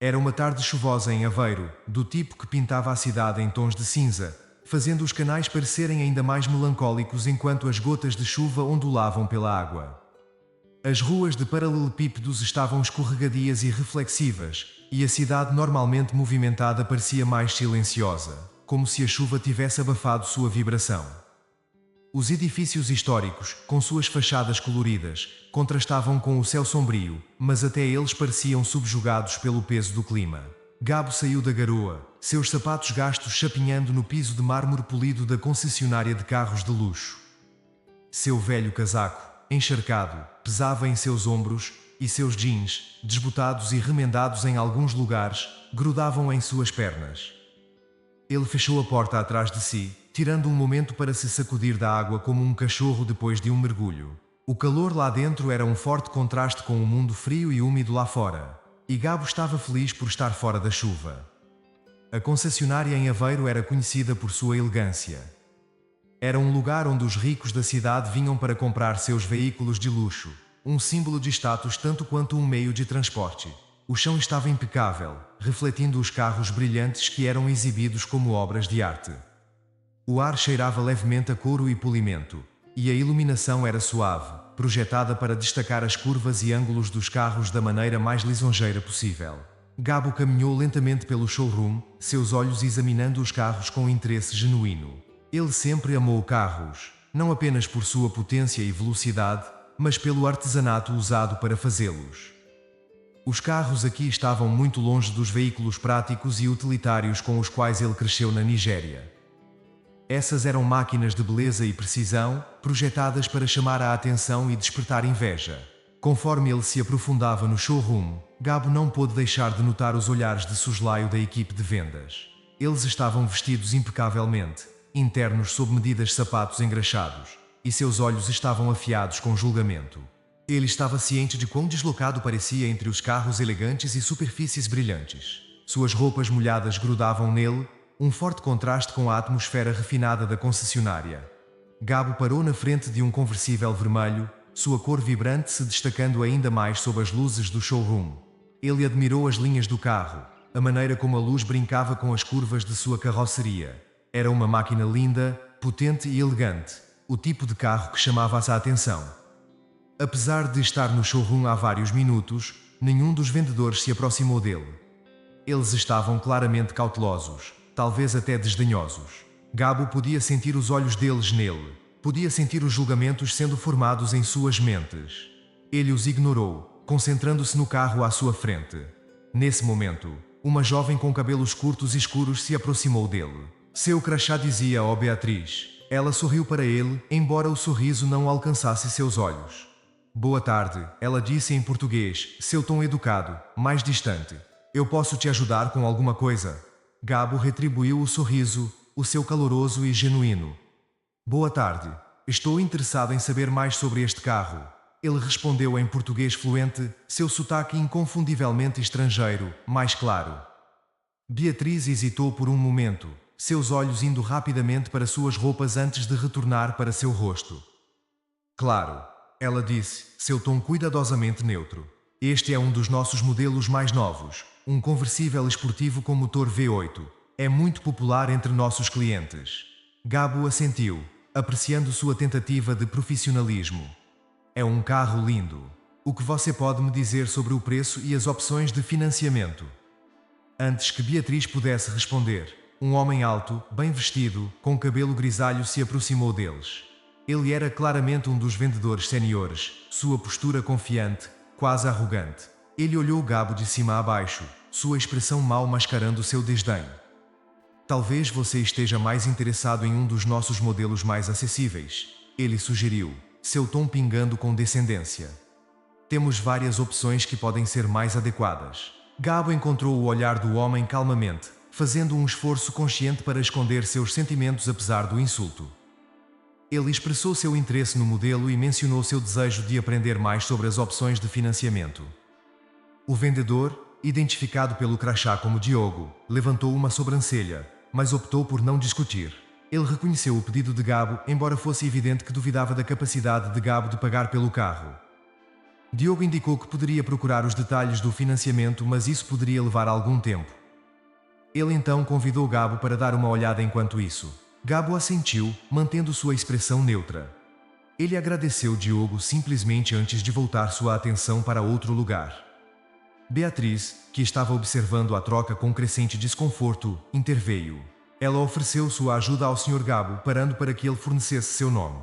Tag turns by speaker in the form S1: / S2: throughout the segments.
S1: Era uma tarde chuvosa em Aveiro, do tipo que pintava a cidade em tons de cinza, fazendo os canais parecerem ainda mais melancólicos enquanto as gotas de chuva ondulavam pela água. As ruas de paralelepípedos estavam escorregadias e reflexivas, e a cidade normalmente movimentada parecia mais silenciosa, como se a chuva tivesse abafado sua vibração. Os edifícios históricos, com suas fachadas coloridas, contrastavam com o céu sombrio, mas até eles pareciam subjugados pelo peso do clima. Gabo saiu da garoa, seus sapatos gastos chapinhando no piso de mármore polido da concessionária de carros de luxo. Seu velho casaco, encharcado, pesava em seus ombros, e seus jeans, desbotados e remendados em alguns lugares, grudavam em suas pernas. Ele fechou a porta atrás de si, tirando um momento para se sacudir da água como um cachorro depois de um mergulho. O calor lá dentro era um forte contraste com o mundo frio e úmido lá fora. E Gabo estava feliz por estar fora da chuva. A concessionária em Aveiro era conhecida por sua elegância. Era um lugar onde os ricos da cidade vinham para comprar seus veículos de luxo, um símbolo de status tanto quanto um meio de transporte. O chão estava impecável, refletindo os carros brilhantes que eram exibidos como obras de arte. O ar cheirava levemente a couro e polimento, e a iluminação era suave, projetada para destacar as curvas e ângulos dos carros da maneira mais lisonjeira possível. Gabo caminhou lentamente pelo showroom, seus olhos examinando os carros com interesse genuíno. Ele sempre amou carros, não apenas por sua potência e velocidade, mas pelo artesanato usado para fazê-los. Os carros aqui estavam muito longe dos veículos práticos e utilitários com os quais ele cresceu na Nigéria. Essas eram máquinas de beleza e precisão, projetadas para chamar a atenção e despertar inveja. Conforme ele se aprofundava no showroom, Gabo não pôde deixar de notar os olhares de soslaio da equipe de vendas. Eles estavam vestidos impecavelmente, internos sob medidas sapatos engraxados, e seus olhos estavam afiados com julgamento. Ele estava ciente de quão deslocado parecia entre os carros elegantes e superfícies brilhantes. Suas roupas molhadas grudavam nele, um forte contraste com a atmosfera refinada da concessionária. Gabo parou na frente de um conversível vermelho, sua cor vibrante se destacando ainda mais sob as luzes do showroom. Ele admirou as linhas do carro, a maneira como a luz brincava com as curvas de sua carroceria. Era uma máquina linda, potente e elegante, o tipo de carro que chamava a atenção. Apesar de estar no showroom há vários minutos, nenhum dos vendedores se aproximou dele. Eles estavam claramente cautelosos, talvez até desdenhosos. Gabo podia sentir os olhos deles nele, podia sentir os julgamentos sendo formados em suas mentes. Ele os ignorou, concentrando-se no carro à sua frente. Nesse momento, uma jovem com cabelos curtos e escuros se aproximou dele. Seu crachá dizia "Oh Beatriz". Ela sorriu para ele, embora o sorriso não alcançasse seus olhos. "Boa tarde", ela disse em português, seu tom educado, mais distante. "Eu posso te ajudar com alguma coisa?" Gabo retribuiu o sorriso, o seu caloroso e genuíno. "Boa tarde. Estou interessado em saber mais sobre este carro." Ele respondeu em português fluente, seu sotaque inconfundivelmente estrangeiro, mais claro. Beatriz hesitou por um momento, seus olhos indo rapidamente para suas roupas antes de retornar para seu rosto. "Claro", ela disse, seu tom cuidadosamente neutro. "Este é um dos nossos modelos mais novos, um conversível esportivo com motor V8. É muito popular entre nossos clientes." Gabo assentiu, apreciando sua tentativa de profissionalismo. "É um carro lindo. O que você pode me dizer sobre o preço e as opções de financiamento?" Antes que Beatriz pudesse responder, um homem alto, bem vestido, com cabelo grisalho se aproximou deles. Ele era claramente um dos vendedores seniores, sua postura confiante, quase arrogante. Ele olhou Gabo de cima a baixo, sua expressão mal mascarando seu desdém. "Talvez você esteja mais interessado em um dos nossos modelos mais acessíveis", ele sugeriu, seu tom pingando com descendência. "Temos várias opções que podem ser mais adequadas." Gabo encontrou o olhar do homem calmamente, fazendo um esforço consciente para esconder seus sentimentos apesar do insulto. Ele expressou seu interesse no modelo e mencionou seu desejo de aprender mais sobre as opções de financiamento. O vendedor, identificado pelo crachá como Diogo, levantou uma sobrancelha, mas optou por não discutir. Ele reconheceu o pedido de Gabo, embora fosse evidente que duvidava da capacidade de Gabo de pagar pelo carro. Diogo indicou que poderia procurar os detalhes do financiamento, mas isso poderia levar algum tempo. Ele então convidou Gabo para dar uma olhada enquanto isso. Gabo assentiu, mantendo sua expressão neutra. Ele agradeceu Diogo simplesmente antes de voltar sua atenção para outro lugar. Beatriz, que estava observando a troca com crescente desconforto, interveio. Ela ofereceu sua ajuda ao Sr. Gabo, parando para que ele fornecesse seu nome.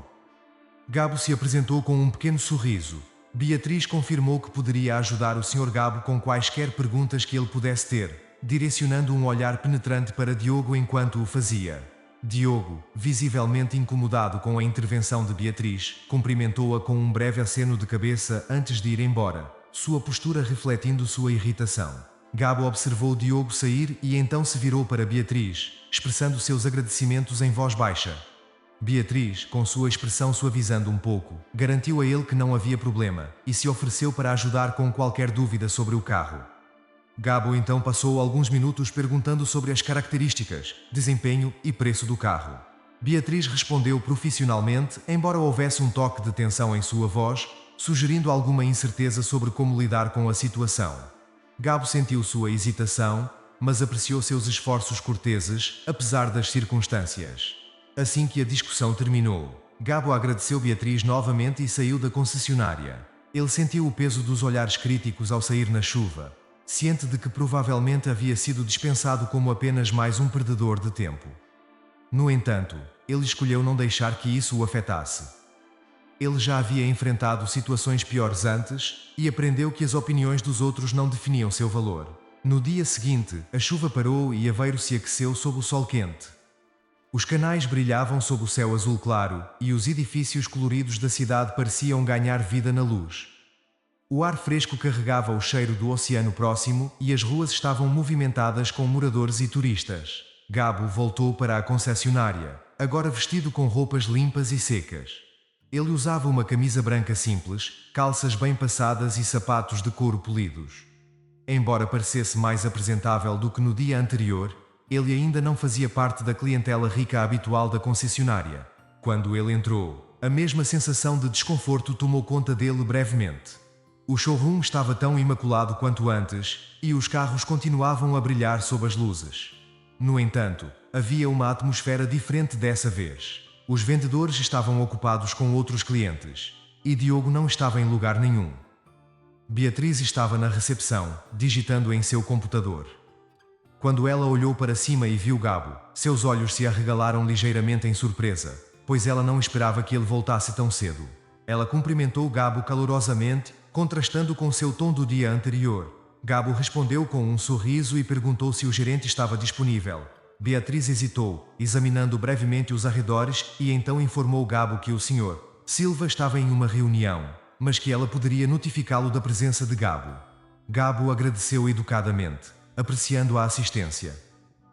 S1: Gabo se apresentou com um pequeno sorriso. Beatriz confirmou que poderia ajudar o Sr. Gabo com quaisquer perguntas que ele pudesse ter, direcionando um olhar penetrante para Diogo enquanto o fazia. Diogo, visivelmente incomodado com a intervenção de Beatriz, cumprimentou-a com um breve aceno de cabeça antes de ir embora, sua postura refletindo sua irritação. Gabo observou Diogo sair e então se virou para Beatriz, expressando seus agradecimentos em voz baixa. Beatriz, com sua expressão suavizando um pouco, garantiu a ele que não havia problema e se ofereceu para ajudar com qualquer dúvida sobre o carro. Gabo então passou alguns minutos perguntando sobre as características, desempenho e preço do carro. Beatriz respondeu profissionalmente, embora houvesse um toque de tensão em sua voz, sugerindo alguma incerteza sobre como lidar com a situação. Gabo sentiu sua hesitação, mas apreciou seus esforços corteses, apesar das circunstâncias. Assim que a discussão terminou, Gabo agradeceu Beatriz novamente e saiu da concessionária. Ele sentiu o peso dos olhares críticos ao sair na chuva, ciente de que provavelmente havia sido dispensado como apenas mais um perdedor de tempo. No entanto, ele escolheu não deixar que isso o afetasse. Ele já havia enfrentado situações piores antes e aprendeu que as opiniões dos outros não definiam seu valor. No dia seguinte, a chuva parou e Aveiro se aqueceu sob o sol quente. Os canais brilhavam sob o céu azul claro e os edifícios coloridos da cidade pareciam ganhar vida na luz. O ar fresco carregava o cheiro do oceano próximo e as ruas estavam movimentadas com moradores e turistas. Gabo voltou para a concessionária, agora vestido com roupas limpas e secas. Ele usava uma camisa branca simples, calças bem passadas e sapatos de couro polidos. Embora parecesse mais apresentável do que no dia anterior, ele ainda não fazia parte da clientela rica habitual da concessionária. Quando ele entrou, a mesma sensação de desconforto tomou conta dele brevemente. O showroom estava tão imaculado quanto antes, e os carros continuavam a brilhar sob as luzes. No entanto, havia uma atmosfera diferente dessa vez. Os vendedores estavam ocupados com outros clientes, e Diogo não estava em lugar nenhum. Beatriz estava na recepção, digitando em seu computador. Quando ela olhou para cima e viu Gabo, seus olhos se arregalaram ligeiramente em surpresa, pois ela não esperava que ele voltasse tão cedo. Ela cumprimentou Gabo calorosamente, contrastando com seu tom do dia anterior. Gabo respondeu com um sorriso e perguntou se o gerente estava disponível. Beatriz hesitou, examinando brevemente os arredores, e então informou Gabo que o Sr. Silva estava em uma reunião, mas que ela poderia notificá-lo da presença de Gabo. Gabo agradeceu educadamente, apreciando a assistência.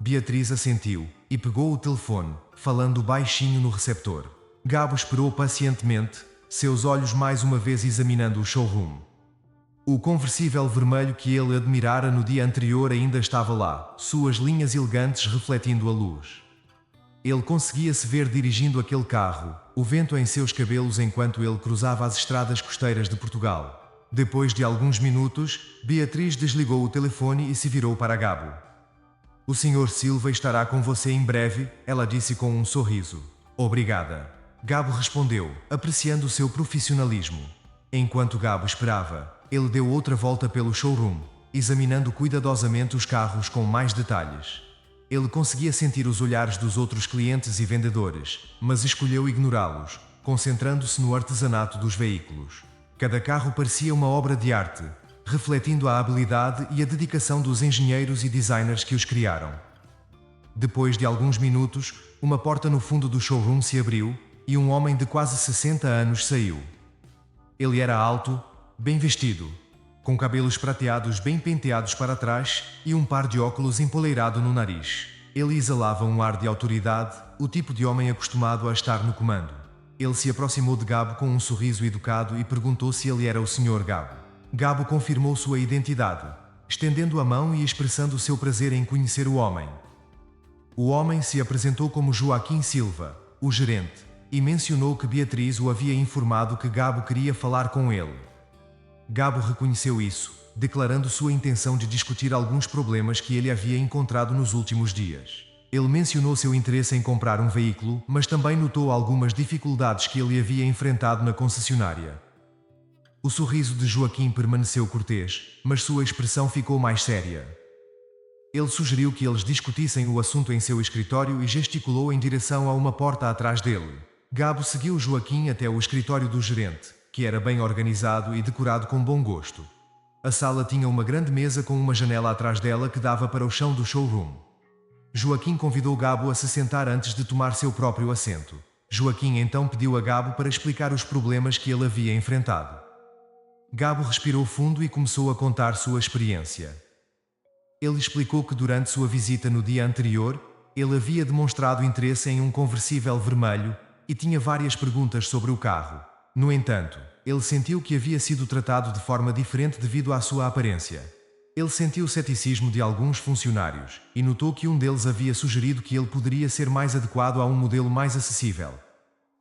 S1: Beatriz assentiu e pegou o telefone, falando baixinho no receptor. Gabo esperou pacientemente, seus olhos mais uma vez examinando o showroom. O conversível vermelho que ele admirara no dia anterior ainda estava lá, suas linhas elegantes refletindo a luz. Ele conseguia-se ver dirigindo aquele carro, o vento em seus cabelos enquanto ele cruzava as estradas costeiras de Portugal. Depois de alguns minutos, Beatriz desligou o telefone e se virou para Gabo. "O Sr. Silva estará com você em breve", ela disse com um sorriso. "Obrigada." Gabo respondeu, apreciando seu profissionalismo. Enquanto Gabo esperava, ele deu outra volta pelo showroom, examinando cuidadosamente os carros com mais detalhes. Ele conseguia sentir os olhares dos outros clientes e vendedores, mas escolheu ignorá-los, concentrando-se no artesanato dos veículos. Cada carro parecia uma obra de arte, refletindo a habilidade e a dedicação dos engenheiros e designers que os criaram. Depois de alguns minutos, uma porta no fundo do showroom se abriu, e um homem de quase 60 anos saiu. Ele era alto, bem vestido, com cabelos prateados bem penteados para trás e um par de óculos empoleirado no nariz. Ele exalava um ar de autoridade, o tipo de homem acostumado a estar no comando. Ele se aproximou de Gabo com um sorriso educado e perguntou se ele era o Sr. Gabo. Gabo confirmou sua identidade, estendendo a mão e expressando seu prazer em conhecer o homem. O homem se apresentou como Joaquim Silva, o gerente, e mencionou que Beatriz o havia informado que Gabo queria falar com ele. Gabo reconheceu isso, declarando sua intenção de discutir alguns problemas que ele havia encontrado nos últimos dias. Ele mencionou seu interesse em comprar um veículo, mas também notou algumas dificuldades que ele havia enfrentado na concessionária. O sorriso de Joaquim permaneceu cortês, mas sua expressão ficou mais séria. Ele sugeriu que eles discutissem o assunto em seu escritório e gesticulou em direção a uma porta atrás dele. Gabo seguiu Joaquim até o escritório do gerente, que era bem organizado e decorado com bom gosto. A sala tinha uma grande mesa com uma janela atrás dela que dava para o chão do showroom. Joaquim convidou Gabo a se sentar antes de tomar seu próprio assento. Joaquim então pediu a Gabo para explicar os problemas que ele havia enfrentado. Gabo respirou fundo e começou a contar sua experiência. Ele explicou que durante sua visita no dia anterior, ele havia demonstrado interesse em um conversível vermelho e tinha várias perguntas sobre o carro. No entanto, ele sentiu que havia sido tratado de forma diferente devido à sua aparência. Ele sentiu o ceticismo de alguns funcionários e notou que um deles havia sugerido que ele poderia ser mais adequado a um modelo mais acessível.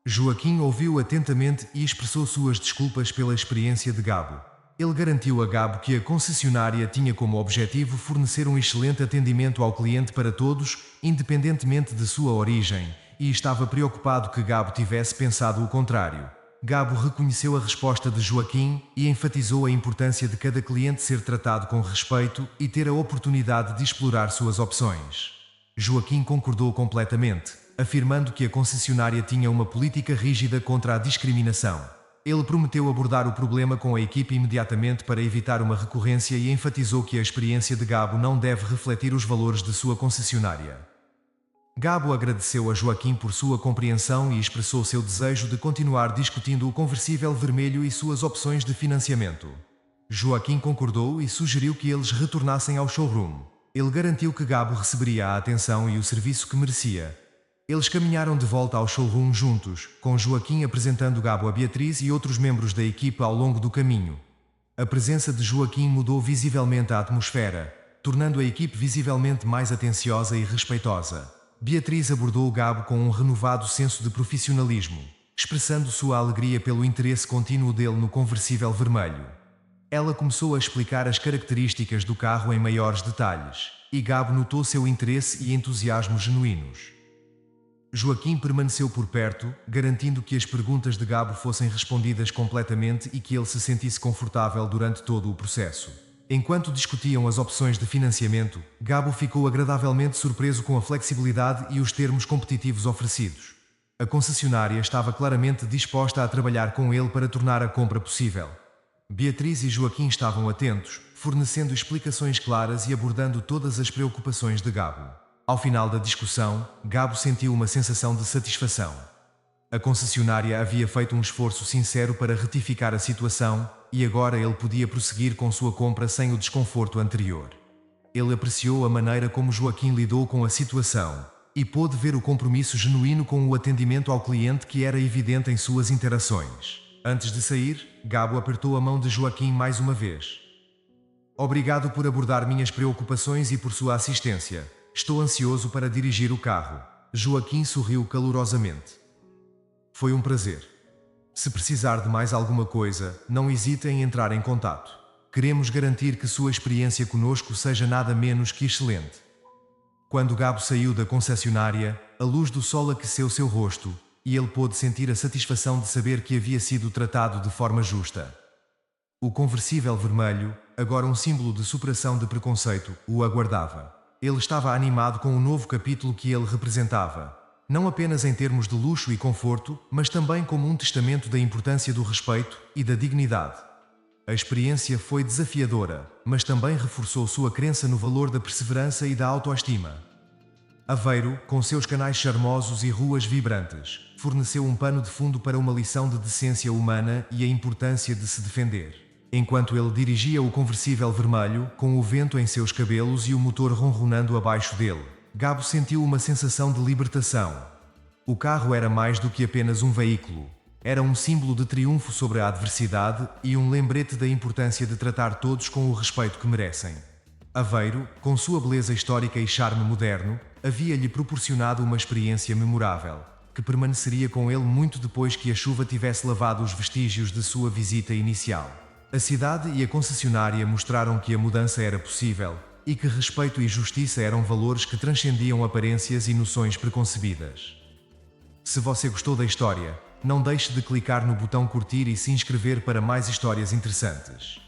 S1: Joaquim ouviu atentamente e expressou suas desculpas pela experiência de Gabo. Ele garantiu a Gabo que a concessionária tinha como objetivo fornecer um excelente atendimento ao cliente para todos, independentemente de sua origem, e estava preocupado que Gabo tivesse pensado o contrário. Gabo reconheceu a resposta de Joaquim e enfatizou a importância de cada cliente ser tratado com respeito e ter a oportunidade de explorar suas opções. Joaquim concordou completamente, afirmando que a concessionária tinha uma política rígida contra a discriminação. Ele prometeu abordar o problema com a equipe imediatamente para evitar uma recorrência e enfatizou que a experiência de Gabo não deve refletir os valores de sua concessionária. Gabo agradeceu a Joaquim por sua compreensão e expressou seu desejo de continuar discutindo o conversível vermelho e suas opções de financiamento. Joaquim concordou e sugeriu que eles retornassem ao showroom. Ele garantiu que Gabo receberia a atenção e o serviço que merecia. Eles caminharam de volta ao showroom juntos, com Joaquim apresentando Gabo a Beatriz e outros membros da equipe ao longo do caminho. A presença de Joaquim mudou visivelmente a atmosfera, tornando a equipe visivelmente mais atenciosa e respeitosa. Beatriz abordou Gabo com um renovado senso de profissionalismo, expressando sua alegria pelo interesse contínuo dele no conversível vermelho. Ela começou a explicar as características do carro em maiores detalhes, e Gabo notou seu interesse e entusiasmo genuínos. Joaquim permaneceu por perto, garantindo que as perguntas de Gabo fossem respondidas completamente e que ele se sentisse confortável durante todo o processo. Enquanto discutiam as opções de financiamento, Gabo ficou agradavelmente surpreso com a flexibilidade e os termos competitivos oferecidos. A concessionária estava claramente disposta a trabalhar com ele para tornar a compra possível. Beatriz e Joaquim estavam atentos, fornecendo explicações claras e abordando todas as preocupações de Gabo. Ao final da discussão, Gabo sentiu uma sensação de satisfação. A concessionária havia feito um esforço sincero para retificar a situação, e agora ele podia prosseguir com sua compra sem o desconforto anterior. Ele apreciou a maneira como Joaquim lidou com a situação, e pôde ver o compromisso genuíno com o atendimento ao cliente que era evidente em suas interações. Antes de sair, Gabo apertou a mão de Joaquim mais uma vez. Obrigado por abordar minhas preocupações e por sua assistência. Estou ansioso para dirigir o carro. Joaquim sorriu calorosamente. Foi um prazer. Se precisar de mais alguma coisa, não hesite em entrar em contato. Queremos garantir que sua experiência conosco seja nada menos que excelente. Quando Gabo saiu da concessionária, a luz do sol aqueceu seu rosto, e ele pôde sentir a satisfação de saber que havia sido tratado de forma justa. O conversível vermelho, agora um símbolo de superação de preconceito, o aguardava. Ele estava animado com o novo capítulo que ele representava, não apenas em termos de luxo e conforto, mas também como um testamento da importância do respeito e da dignidade. A experiência foi desafiadora, mas também reforçou sua crença no valor da perseverança e da autoestima. Aveiro, com seus canais charmosos e ruas vibrantes, forneceu um pano de fundo para uma lição de decência humana e a importância de se defender. Enquanto ele dirigia o conversível vermelho, com o vento em seus cabelos e o motor ronronando abaixo dele, Gabo sentiu uma sensação de libertação. O carro era mais do que apenas um veículo. Era um símbolo de triunfo sobre a adversidade e um lembrete da importância de tratar todos com o respeito que merecem. Aveiro, com sua beleza histórica e charme moderno, havia-lhe proporcionado uma experiência memorável, que permaneceria com ele muito depois que a chuva tivesse lavado os vestígios de sua visita inicial. A cidade e a concessionária mostraram que a mudança era possível e que respeito e justiça eram valores que transcendiam aparências e noções preconcebidas. Se você gostou da história, não deixe de clicar no botão curtir e se inscrever para mais histórias interessantes.